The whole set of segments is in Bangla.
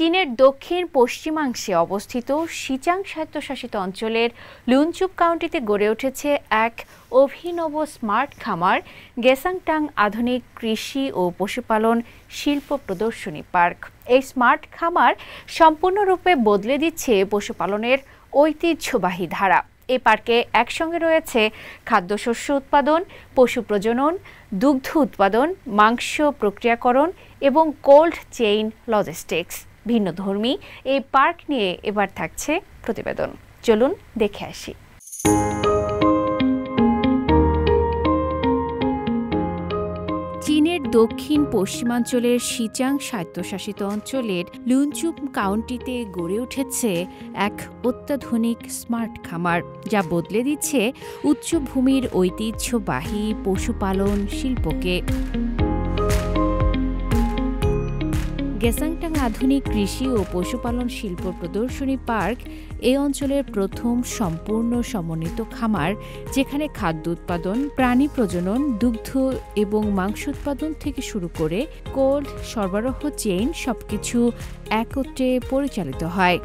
চীনের দক্ষিণ পশ্চিমাংশে অবস্থিত শিচাং স্বায়ত্তশাসিত অঞ্চলের লুনচুপ কাউন্টিতে গড়ে উঠেছে এক অভিনব স্মার্ট খামার গেসাংটাং আধুনিক কৃষি ও পশুপালন শিল্প প্রদর্শনী পার্ক। এই স্মার্ট খামার সম্পূর্ণরূপে বদলে দিচ্ছে পশুপালনের ঐতিহ্যবাহী ধারা। এই পার্কে একসঙ্গে রয়েছে খাদ্যশস্য উৎপাদন, পশু প্রজনন, দুগ্ধ উৎপাদন, মাংস প্রক্রিয়াকরণ এবং কোল্ড চেইন লজিস্টিক্স। ভিন্নধর্মী এই পার্ক নিয়ে এবার থাকছে প্রতিবেদন। চলুন দেখে আসি। চীনের দক্ষিণ পশ্চিমাঞ্চলের শিচাং স্বায়ত্তশাসিত অঞ্চলের লুনচুপ কাউন্টিতে গড়ে উঠেছে এক অত্যাধুনিক স্মার্ট খামার, যা বদলে দিচ্ছে উচ্চভূমির ঐতিহ্যবাহী পশুপালন শিল্পকে। গেসাংটাং আধুনিক কৃষি ও পশুপালন শিল্প প্রদর্শনী পার্ক এই অঞ্চলের প্রথম সম্পূর্ণ সমন্বিত খামার, যেখানে খাদ্য উৎপাদন, প্রাণী প্রজনন, দুগ্ধ এবং মাংস উৎপাদন থেকে শুরু করে কোল্ড সরবরাহ চেইন সবকিছু একত্রে পরিচালিত হয়।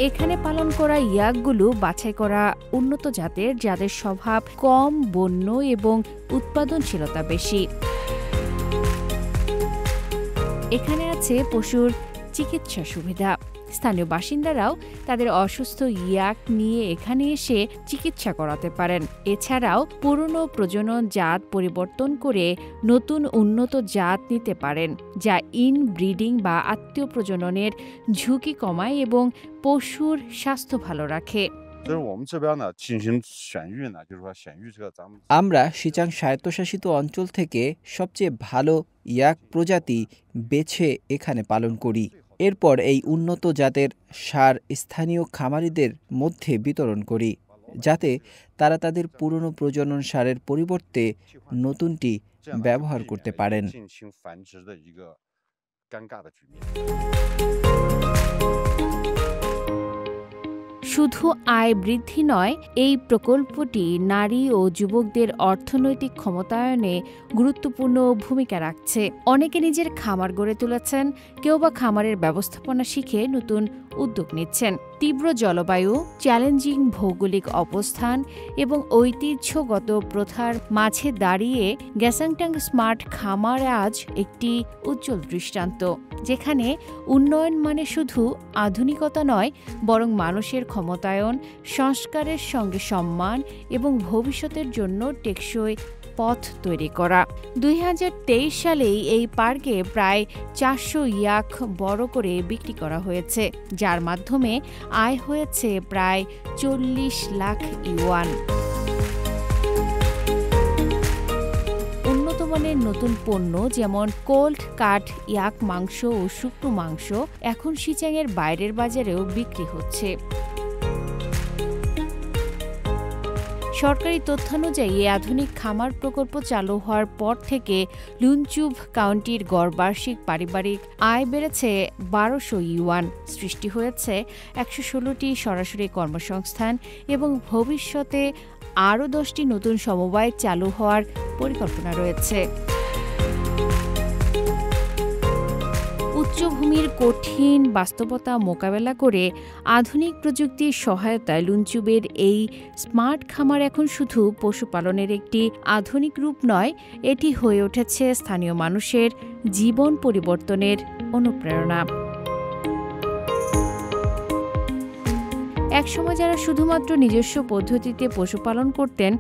এখানে পালন করা ইয়াকগুলো বাছাই করা উন্নত জাতের, যাদের স্বভাব কম বন্য এবং উৎপাদনশীলতা বেশি। এখানে আছে পশুর চিকিৎসা সুবিধা। স্থানীয় বাসিন্দারাও তাদের অসুস্থ ইয়াক নিয়ে এখানে এসে চিকিৎসা করাতে পারেন। এছাড়াও পুরনো প্রজনন জাত পরিবর্তন করে নতুন উন্নত জাত নিতে পারেন, যা ইনব্রিডিং বা আত্মীয় প্রজননের ঝুঁকি কমায় এবং পশুর স্বাস্থ্য ভালো রাখে। আমরা শিচাং স্বায়ত্তশাসিত অঞ্চল থেকে সবচেয়ে ভালো ইয়াক প্রজাতি বেছে এখানে পালন করি। এরপর এই উন্নত জাতের সার স্থানীয় খামারিদের মধ্যে বিতরণ করি, যাতে তারা তাদের পুরনো প্রজনন সারের পরিবর্তে নতুনটি ব্যবহার করতে পারেন। শুধু আয় বৃদ্ধি নয়, এই প্রকল্পটি নারী ও যুবকদের অর্থনৈতিক ক্ষমতায়নে গুরুত্বপূর্ণ ভূমিকা রাখছে। অনেকে নিজের খামার গড়ে তুলেছেন, কেউ বা খামারের ব্যবস্থাপনা শিখে নতুন উদ্যোগ নিচ্ছেন। তীব্র জলবায়ু, চ্যালেঞ্জিং ভৌগোলিক অবস্থান এবং ঐতিহ্যগত প্রথার মাঝে দাঁড়িয়ে গেসাংটাং স্মার্ট খামার আজ একটি উজ্জ্বল দৃষ্টান্ত, যেখানে উন্নয়ন মানে শুধু আধুনিকতা নয়, বরং মানুষের ক্ষমতায়ন, সংস্কারের সঙ্গে সম্মান এবং ভবিষ্যতের জন্য টেকসই পথ তৈরি করা। 2023 সালেই এই পার্কে প্রায় 400 ইয়াক বড় করে বিক্রি করা হয়েছে, যার মাধ্যমে আয় হয়েছে প্রায় 40 লাখ ইউয়ান। উন্নতমানের নতুন পণ্য যেমন কোল্ড কাট ইয়াক মাংস ও শুকনো মাংস এখন শিচাংয়ের বাইরের বাজারেও বিক্রি হচ্ছে। সরকারি তথ্যানুযায়ী এই আধুনিক খামার প্রকল্প চালু হওয়ার পর থেকে লুনচুপ কাউন্টির গড় বার্ষিক পারিবারিক আয় বেড়েছে 1200 ইউয়ান, সৃষ্টি হয়েছে 116টি সরাসরি কর্মসংস্থান এবং ভবিষ্যতে আরও 10টি নতুন সমবায় চালু হওয়ার পরিকল্পনা রয়েছে। উচ্চভূমির কঠিন বাস্তবতা মোকাবেলা করে আধুনিক প্রযুক্তির সহায়তায় লুনচুপের এই স্মার্ট খামার এখন শুধু পশুপালনের একটি আধুনিক রূপ নয়, এটি হয়ে উঠেছে স্থানীয় মানুষের জীবন পরিবর্তনের অনুপ্রেরণা। একসময় যারা শুধুমাত্র নিজস্ব পদ্ধতিতে পশুপালন করতেন,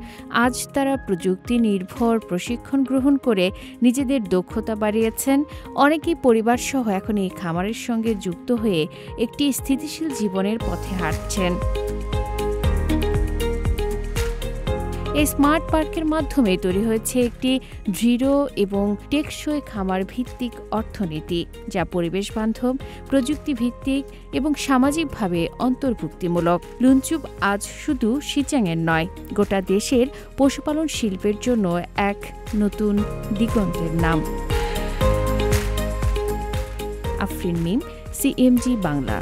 আজ তারা প্রযুক্তি নির্ভর প্রশিক্ষণ গ্রহণ করে নিজেদের দক্ষতা বাড়িয়েছেন। অনেকেই পরিবারসহ এখন এই খামারের সঙ্গে যুক্ত হয়ে একটি স্থিতিশীল জীবনের পথে হাঁটছেন। এই স্মার্ট পার্কের মাধ্যমে তৈরি হয়েছে একটি দৃঢ় এবং টেকসই খামার ভিত্তিক অর্থনীতি, যা পরিবেশ বান্ধব, প্রযুক্তি ভিত্তিক এবং সামাজিকভাবে অন্তর্ভুক্তিমূলক। লুনচুপ আজ শুধু শিচাংয়ের নয়, গোটা দেশের পশুপালন শিল্পের জন্য এক নতুন দিগন্তের নাম। আফরিন মিম, CMG বাংলা।